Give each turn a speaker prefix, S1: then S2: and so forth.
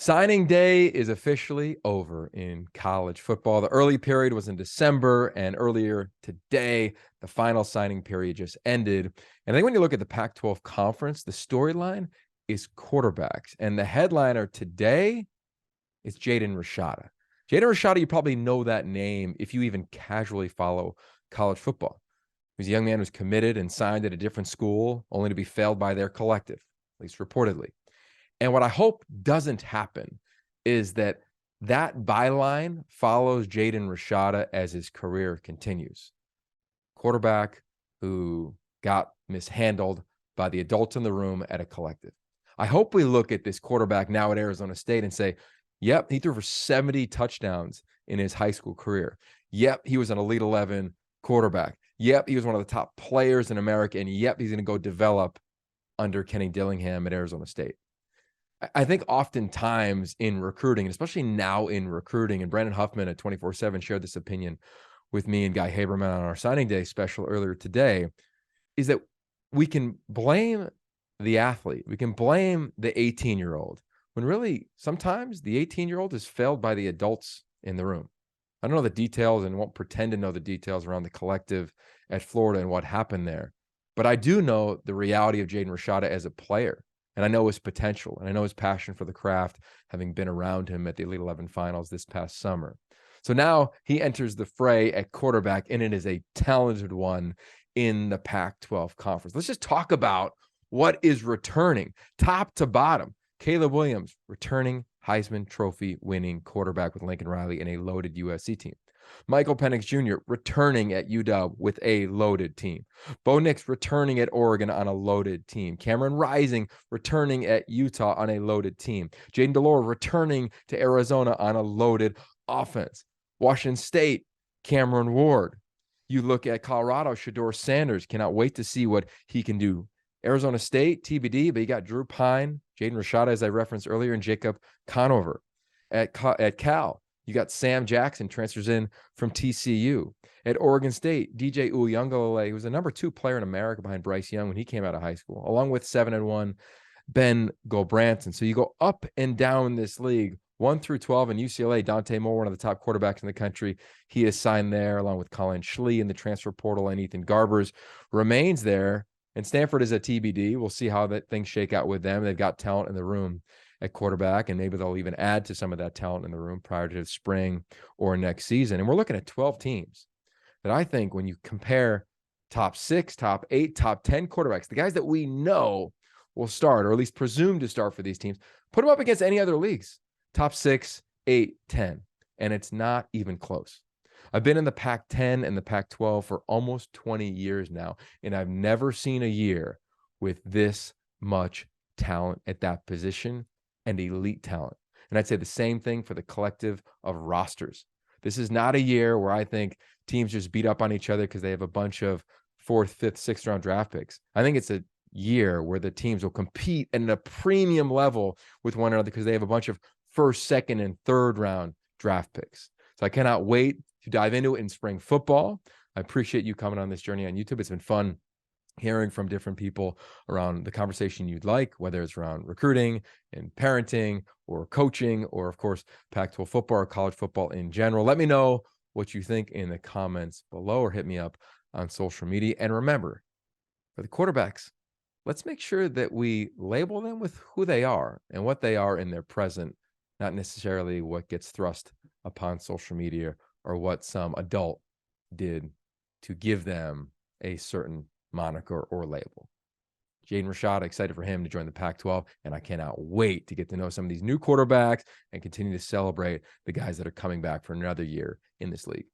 S1: Signing day is officially over in college football. The early period was in December, and earlier today, the final signing period just ended. And I think when you look at the Pac-12 conference, the storyline is quarterbacks. And the headliner today is Jaden Rashada. Jaden Rashada, you probably know that name if you even casually follow college football. He was a young man who was committed and signed at a different school, only to be failed by their collective, at least reportedly. And what I hope doesn't happen is that byline follows Jaden Rashada as his career continues. Quarterback who got mishandled by the adults in the room at a collective. I hope we look at this quarterback now at Arizona State and say, yep, he threw for 70 touchdowns in his high school career. Yep, he was an Elite 11 quarterback. Yep, he was one of the top players in America. And yep, he's going to go develop under Kenny Dillingham at Arizona State. I think oftentimes in recruiting, especially now in recruiting, and Brandon Huffman at 24/7 shared this opinion with me and Guy Haberman on our signing day special earlier today, is that we can blame the athlete. We can blame the 18-year-old when really sometimes the 18-year-old is failed by the adults in the room. I don't know the details and won't pretend to know the details around the collective at Florida and what happened there. But I do know the reality of Jaden Rashada as a player. And I know his potential, and I know his passion for the craft, having been around him at the Elite 11 finals this past summer. So now he enters the fray at quarterback, and it is a talented one in the Pac-12 conference. Let's just talk about what is returning, top to bottom. Caleb Williams, returning Heisman Trophy winning quarterback with Lincoln Riley in a loaded USC team. Michael Penix Jr. returning at UW with a loaded team. Bo Nix returning at Oregon on a loaded team. Cameron Rising returning at Utah on a loaded team. Jaden Delore returning to Arizona on a loaded offense. Washington State, Cameron Ward. You look at Colorado, Shedeur Sanders. Cannot wait to see what he can do. Arizona State, TBD, but you got Drew Pine, Jaden Rashada, as I referenced earlier, and Jacob Conover. At Cal, you got Sam Jackson, transfers in from TCU. At Oregon State, DJ Uiagalelei, who was the number 2 player in America behind Bryce Young when he came out of high school, along with 7-1 Ben Gulbranson. So you go up and down this league, 1 through 12 in UCLA. Dante Moore, one of the top quarterbacks in the country, he is signed there, along with Colin Schlee in the transfer portal, and Ethan Garbers remains there. And Stanford is a TBD. We'll see how that things shake out with them. They've got talent in the room at quarterback, and maybe they'll even add to some of that talent in the room prior to the spring or next season. And we're looking at 12 teams that I think when you compare top 6, top 8, top 10 quarterbacks, the guys that we know will start, or at least presumed to start for these teams, put them up against any other leagues, top 6, 8, 10, and it's not even close. I've been in the Pac-10 and the Pac-12 for almost 20 years now, and I've never seen a year with this much talent at that position and elite talent. And I'd say the same thing for the collective of rosters. This is not a year where I think teams just beat up on each other because they have a bunch of 4th, 5th, 6th round draft picks. I think it's a year where the teams will compete at a premium level with one another because they have a bunch of 1st, 2nd, and 3rd round draft picks. So I cannot wait to dive into it in spring football. I appreciate you coming on this journey on YouTube. It's been fun hearing from different people around the conversation you'd like, whether it's around recruiting and parenting or coaching, or of course, Pac-12 football or college football in general. Let me know what you think in the comments below, or hit me up on social media. And remember, for the quarterbacks, let's make sure that we label them with who they are and what they are in their present, not necessarily what gets thrust upon social media or what some adult did to give them a certain moniker or label. Jaden Rashada, excited for him to join the Pac-12, and I cannot wait to get to know some of these new quarterbacks and continue to celebrate the guys that are coming back for another year in this league.